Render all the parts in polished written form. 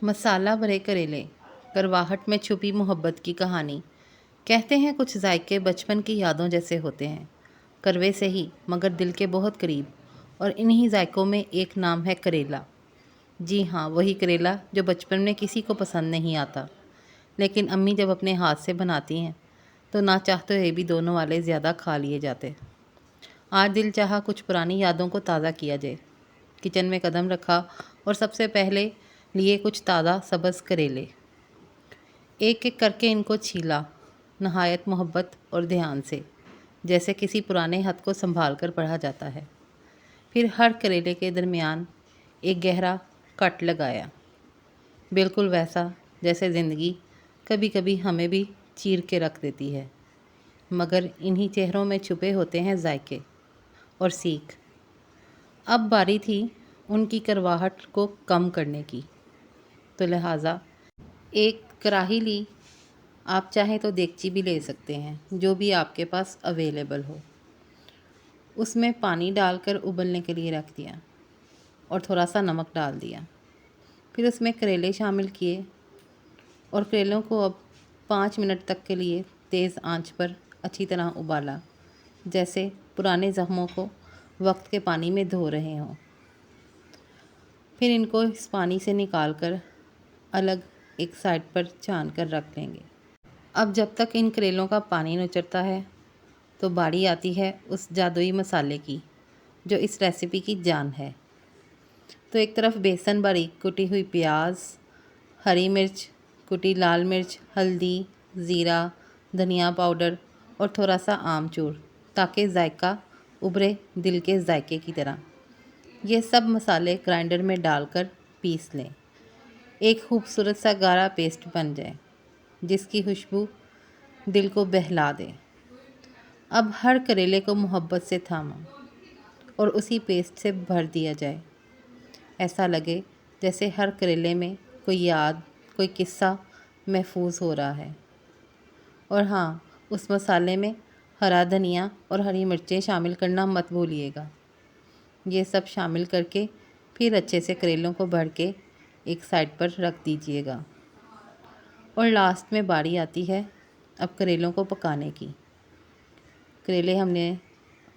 مسالہ بھرے کریلے، کرواہٹ میں چھپی محبت کی کہانی۔ کہتے ہیں کچھ ذائقے بچپن کی یادوں جیسے ہوتے ہیں، کڑوے سے ہی مگر دل کے بہت قریب، اور انہی ذائقوں میں ایک نام ہے کریلا۔ جی ہاں، وہی کریلا جو بچپن میں کسی کو پسند نہیں آتا، لیکن امی جب اپنے ہاتھ سے بناتی ہیں تو نہ چاہتے ہوئے بھی دونوں والے زیادہ کھا لیے جاتے۔ آج دل چاہا کچھ پرانی یادوں کو تازہ کیا جائے۔ کچن میں قدم رکھا اور سب سے پہلے لیے کچھ تازہ سبز کریلے۔ ایک ایک کر کے ان کو چھیلا، نہایت محبت اور دھیان سے، جیسے کسی پرانے خط کو سنبھال کر پڑھا جاتا ہے۔ پھر ہر کریلے کے درمیان ایک گہرا کٹ لگایا، بالکل ویسا جیسے زندگی کبھی کبھی ہمیں بھی چیر کے رکھ دیتی ہے، مگر انہی چہروں میں چھپے ہوتے ہیں ذائقے اور سیکھ۔ اب باری تھی ان کی کرواہٹ کو کم کرنے کی، تو لہٰذا ایک کڑاہی لی، آپ چاہیں تو دیگچی بھی لے سکتے ہیں، جو بھی آپ کے پاس اویلیبل ہو۔ اس میں پانی ڈال کر ابلنے کے لیے رکھ دیا اور تھوڑا سا نمک ڈال دیا۔ پھر اس میں کریلے شامل کیے اور کریلوں کو اب 5 منٹ تک کے لیے تیز آنچ پر اچھی طرح ابالا، جیسے پرانے زخموں کو وقت کے پانی میں دھو رہے ہوں۔ پھر ان کو اس پانی سے نکال کر الگ ایک سائڈ پر چھان کر رکھ لیں گے۔ اب جب تک ان کریلوں کا پانی نچڑتا ہے تو باری آتی ہے اس جادوئی مسالے کی جو اس ریسیپی کی جان ہے۔ تو ایک طرف بیسن، باریک کٹی ہوئی پیاز، ہری مرچ، کٹی لال مرچ، ہلدی، زیرہ، دھنیا پاؤڈر اور تھوڑا سا آمچور، تاکہ ذائقہ ابھرے دل کے ذائقے کی طرح۔ یہ سب مسالے گرائنڈر میں ڈال کر پیس لیں، ایک خوبصورت سا گاڑھا پیسٹ بن جائے جس کی خوشبو دل کو بہلا دے۔ اب ہر کریلے کو محبت سے تھاما اور اسی پیسٹ سے بھر دیا جائے۔ ایسا لگے جیسے ہر کریلے میں کوئی یاد، کوئی قصہ محفوظ ہو رہا ہے۔ اور ہاں، اس مسالے میں ہرا دھنیا اور ہری مرچیں شامل کرنا مت بھولیے گا۔ یہ سب شامل کر کے پھر اچھے سے کریلوں کو بھر کے ایک سائڈ پر رکھ دیجیے گا۔ اور لاسٹ میں باری آتی ہے اب کریلوں کو پکانے کی۔ کریلے ہم نے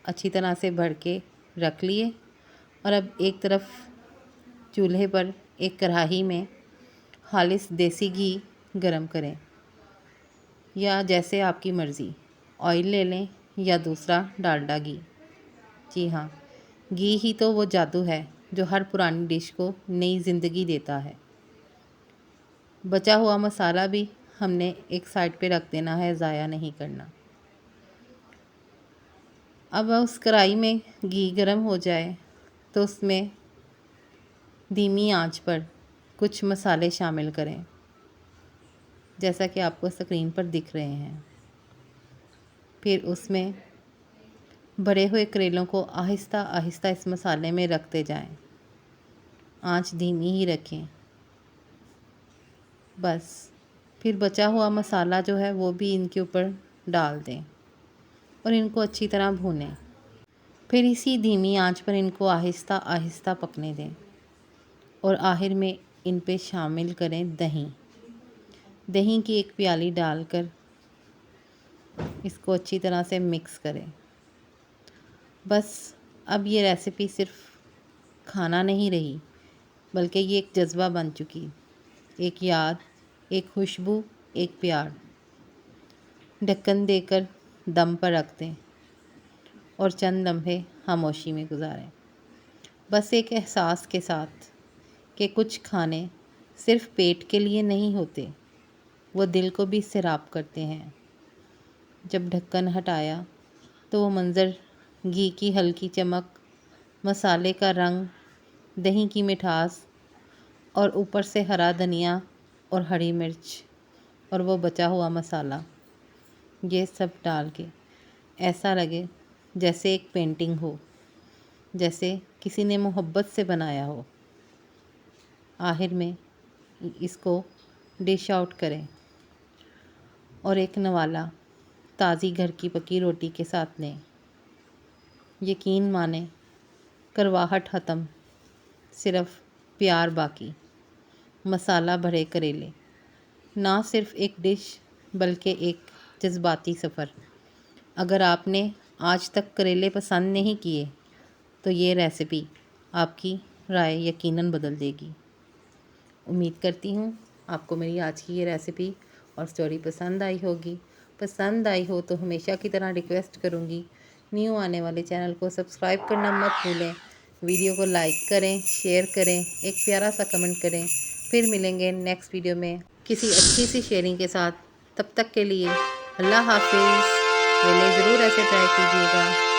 اچھی طرح سے بھر کے رکھ لیے اور اب ایک طرف چولہے پر ایک کڑاہی میں خالص دیسی گھی گرم کریں، یا جیسے آپ کی مرضی، آئل لے لیں یا دوسرا ڈالڈا گھی۔ جی ہاں، گھی ہی تو وہ جادو ہے جو ہر پرانی ڈش کو نئی زندگی دیتا ہے۔ بچا ہوا مسالہ بھی ہم نے ایک سائڈ پہ رکھ دینا ہے، ضائع نہیں کرنا۔ اب اس کڑاہی میں گھی گرم ہو جائے تو اس میں دھیمی آنچ پر کچھ مسالے شامل کریں، جیسا کہ آپ کو اسکرین پر دکھ رہے ہیں۔ پھر اس میں بھرے ہوئے کریلوں کو آہستہ آہستہ اس مسالے میں رکھتے جائیں، آنچ دھیمی ہی رکھیں۔ بس پھر بچا ہوا مسالہ جو ہے وہ بھی ان کے اوپر ڈال دیں اور ان کو اچھی طرح بھونیں۔ پھر اسی دھیمی آنچ پر ان کو آہستہ آہستہ پکنے دیں اور آخر میں ان پہ شامل کریں دہی۔ دہی کی ایک پیالی ڈال کر اس کو اچھی طرح سے مکس کریں۔ بس اب یہ ریسیپی صرف کھانا نہیں رہی، بلکہ یہ ایک جذبہ بن چکی، ایک یاد، ایک خوشبو، ایک پیار۔ ڈھکن دے کر دم پر رکھ دیں اور چند لمحے خاموشی میں گزاریں، بس ایک احساس کے ساتھ کہ کچھ کھانے صرف پیٹ کے لیے نہیں ہوتے، وہ دل کو بھی سیراب کرتے ہیں۔ جب ڈھکن ہٹایا تو وہ منظر، گھی کی ہلکی چمک، مسالے کا رنگ، دہی کی مٹھاس اور اوپر سے ہرا دھنیا اور ہری مرچ اور وہ بچا ہوا مسالہ، یہ سب ڈال کے ایسا لگے جیسے ایک پینٹنگ ہو، جیسے کسی نے محبت سے بنایا ہو۔ آخر میں اس کو ڈش آؤٹ کریں اور ایک نوالا تازی گھر کی پکی روٹی کے ساتھ لیں۔ یقین مانیں، کرواہٹ ختم، صرف پیار باقی۔ مسالہ بھرے کریلے، نہ صرف ایک ڈش بلکہ ایک جذباتی سفر۔ اگر آپ نے آج تک کریلے پسند نہیں کیے تو یہ ریسیپی آپ کی رائے یقیناً بدل دے گی۔ امید کرتی ہوں آپ کو میری آج کی یہ ریسیپی اور سٹوری پسند آئی ہوگی۔ پسند آئی ہو تو ہمیشہ کی طرح ریکویسٹ کروں گی، نیو آنے والے چینل کو سبسکرائب کرنا مت بھولیں، ویڈیو کو لائک کریں، شیئر کریں، ایک پیارا سا کمنٹ کریں۔ پھر ملیں گے نیکسٹ ویڈیو میں کسی اچھی سی شیئرنگ کے ساتھ۔ تب تک کے لیے اللہ حافظ۔ پہلے ضرور ایسے ٹرائی کیجیے گا۔